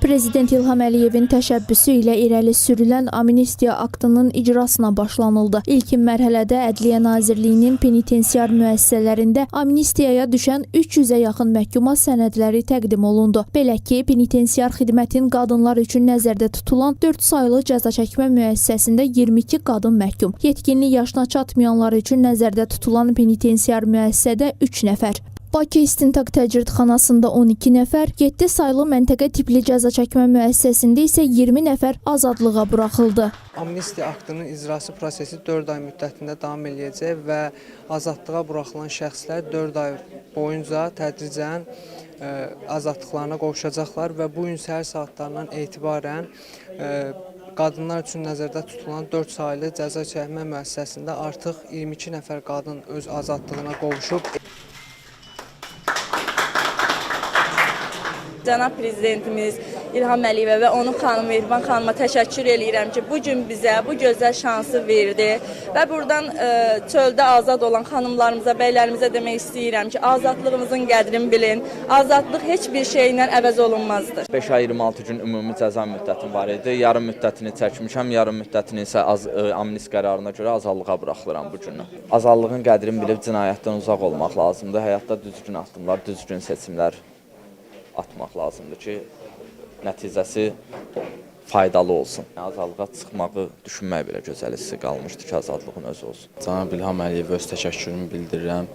Prezident İlham Əliyevin təşəbbüsü ilə irəli sürülən amnistiya aktının icrasına başlanıldı. İlkin mərhələdə Ədliyyə Nazirliyinin penitensiar müəssisələrində amnistiyaya düşən 300-ə yaxın məhkuma sənədləri təqdim olundu. Belə ki, penitensiar xidmətin qadınlar üçün nəzərdə tutulan 4 saylı cəza çəkmə müəssisəsində 22 qadın məhkum, yetkinlik yaşına çatmayanlar üçün nəzərdə tutulan penitensiar müəssisədə 3 nəfər. Bakı İstintaq Təcridxanasında 12 nəfər, 7 saylı məntəqə tipli cəza çəkmə müəssisəsində isə 20 nəfər azadlığa buraxıldı. Amnistiya aktının icrası prosesi 4 ay müddətində davam edəcək və azadlığa buraxılan şəxslər 4 ay boyunca tədricən azadlıqlarına qovuşacaqlar və bu gün səhər saatlarından etibarən qadınlar üçün nəzərdə tutulan 4 saylı cəza çəkmə müəssisəsində artıq 22 nəfər qadın öz azadlığına qovuşub. Cənab Prezidentimiz İlham Əliyevə və onun xanımı Mehriban xanıma təşəkkür edirəm ki, bugün bizə bu gözəl şansı verdi və buradan çöldə azad olan xanımlarımıza, bəylərimizə demək istəyirəm ki, azadlığımızın qədrini bilin. Azadlıq heç bir şeylə əvəz olunmazdır. 5 ay 26 gün ümumi cəza müddətim var idi. Yarım müddətini çəkmişəm, yarım müddətini isə amnistiya qərarına görə azadlığa buraxılıram bu günü. Azadlığın qədrini bilib cinayətdən uzaq olmaq lazımdır. Həyatda düzgün addımlar, düzgün seçimlər atmaq lazımdır ki, nəticəsi faydalı olsun. Azadlığa çıxmağı düşünmək belə gözəl hissi qalmışdı ki, azadlığın özü olsun. Cənab İlham Əliyevə öz təşəkkürümü bildirirəm.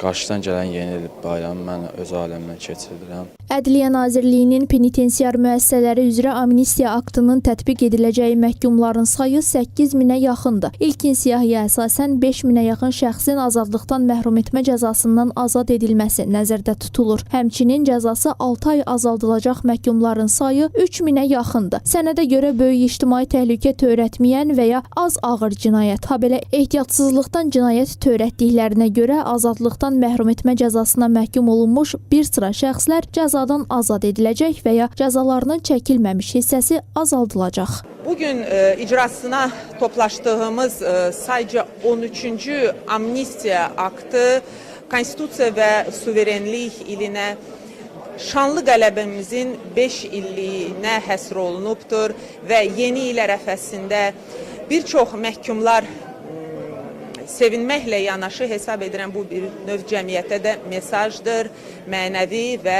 Qarşıdan gələn yeni il bayramı mən öz aləmdən keçirirəm. Ədliyyə Nazirliyinin penitensiar müəssisələri üzrə amnistiya aktının tətbiq ediləcəyi məhkumların sayı 8000-ə yaxındır. İlkin siyahıya əsasən 5000-ə yaxın şəxsin azadlıqdan məhrum etmə cəzasından azad edilməsi nəzərdə tutulur. Həmçinin cəzası 6 ay azaldılacaq məhkumların sayı 3000-ə yaxındır. Sənədə görə böyük ictimai təhlükə törətməyən və ya az ağır cinayət, habelə ehtiyatsızlıqdan cinayət törətdiklərinə görə azadlıqdan məhrum etmə cəzasına məhkum olunmuş bir sıra şəxslər cəzadan azad ediləcək və ya cəzalarının çəkilməmiş hissəsi azaldılacaq. Bugün icrasına toplaşdığımız sadəcə 13-cü amnistiya aktı Konstitusiya və suverenlik ilinə, şanlı qələbəmizin 5 illiyinə həsr olunubdur və yeni il ərəfəsində bir çox məhkumlar sevinməklə yanaşı hesab edirəm, bu bir növ cəmiyyətə də mesajdır, mənəvi və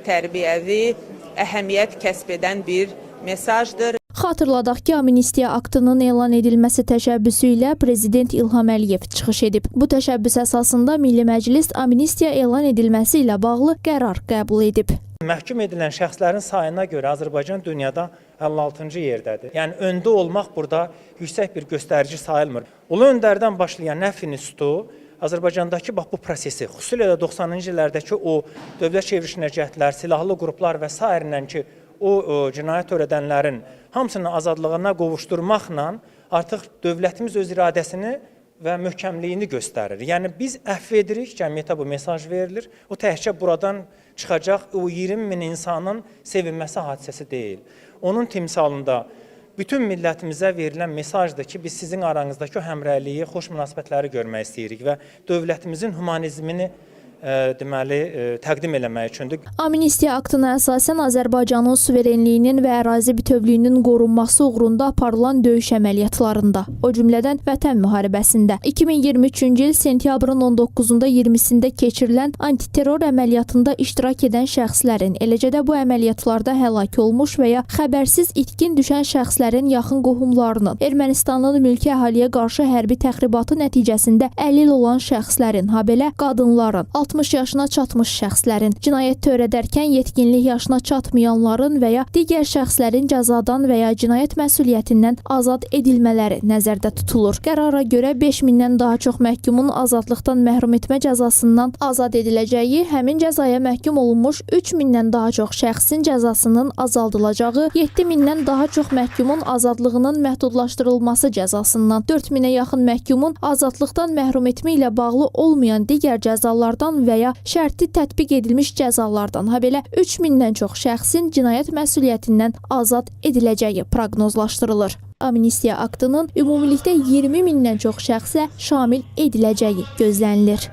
tərbiyəvi əhəmiyyət kəsb edən bir mesajdır. Xatırladaq ki, amnistiya aktının elan edilməsi təşəbbüsü ilə Prezident İlham Əliyev çıxış edib. Bu təşəbbüs əsasında Milli Məclis amnistiya elan edilməsi ilə bağlı qərar qəbul edib. Məhkum edilən şəxslərin sayına görə Azərbaycan dünyada 56-cı yerdədir. Yəni öndə olmaq burada yüksək bir göstərici sayılmır. Ulu öndərdən başlayan Nəfin İnstitutu Azərbaycandakı bu prosesi, xüsusilə də 90-cı illərdəki o dövlət çevrilişinə cəhdlər, silahlı qruplar və s. ki, o cinayət törədənlərin hamısını azadlığına qovuşturmaqla artıq dövlətimiz öz iradəsini və möhkəmliyini göstərir. Yəni biz əhv edirik, cəmiyyətə bu mesaj verilir. O təkcə buradan çıxacaq o 20 min insanın sevinməsi hadisəsi deyil. Onun timsalında bütün millətimizə verilən mesajdır ki, biz sizin aranızdakı həmrəyliyi, xoş münasibətləri görmək istəyirik və dövlətimizin humanizmini təqdim eləmək üçündür. Amnistiya aktına əsasən Azərbaycanın suverenliyinin və ərazi bütövlüyünün qorunması uğrunda aparılan döyüş əməliyyatlarında, o cümlədən Vətən müharibəsində 2023-cü il sentyabrın 19-da 20-sində keçirilən antiterror əməliyyatında iştirak edən şəxslərin, eləcə də bu əməliyyatlarda həlak olmuş və ya xəbərsiz itkin düşən şəxslərin yaxın qohumlarının, Ermənistanın mülki əhaliyə qarşı hərbi təxribatı nəticəsində əlil olan şəxslərin, habelə qadınların, 60 yaşına çatmış şəxslərin, cinayət törədərkən yetkinlik yaşına çatmayanların və ya digər şəxslərin cəzadan və ya cinayət məsuliyyətindən azad edilmələri nəzərdə tutulur. Qərara görə 5000-dən daha çox məhkumun azadlıqdan məhrum etmə cəzasından azad ediləcəyi, həmin cəzaya məhkum olunmuş 3000-dən daha çox şəxsin cəzasının azaldılacağı, 7000-dən daha çox məhkumun azadlığının məhdudlaşdırılması cəzasından, 4000-ə yaxın məhkumun azadlıqdan məhrum etmə ilə bağlı olmayan digər cəzalardan və ya şərti tətbiq edilmiş cəzalardan, habelə 3000-dən çox şəxsin cinayət məsuliyyətindən azad ediləcəyi proqnozlaşdırılır. Amnistiya aktının ümumilikdə 20 mindən çox şəxsə şamil ediləcəyi gözlənilir.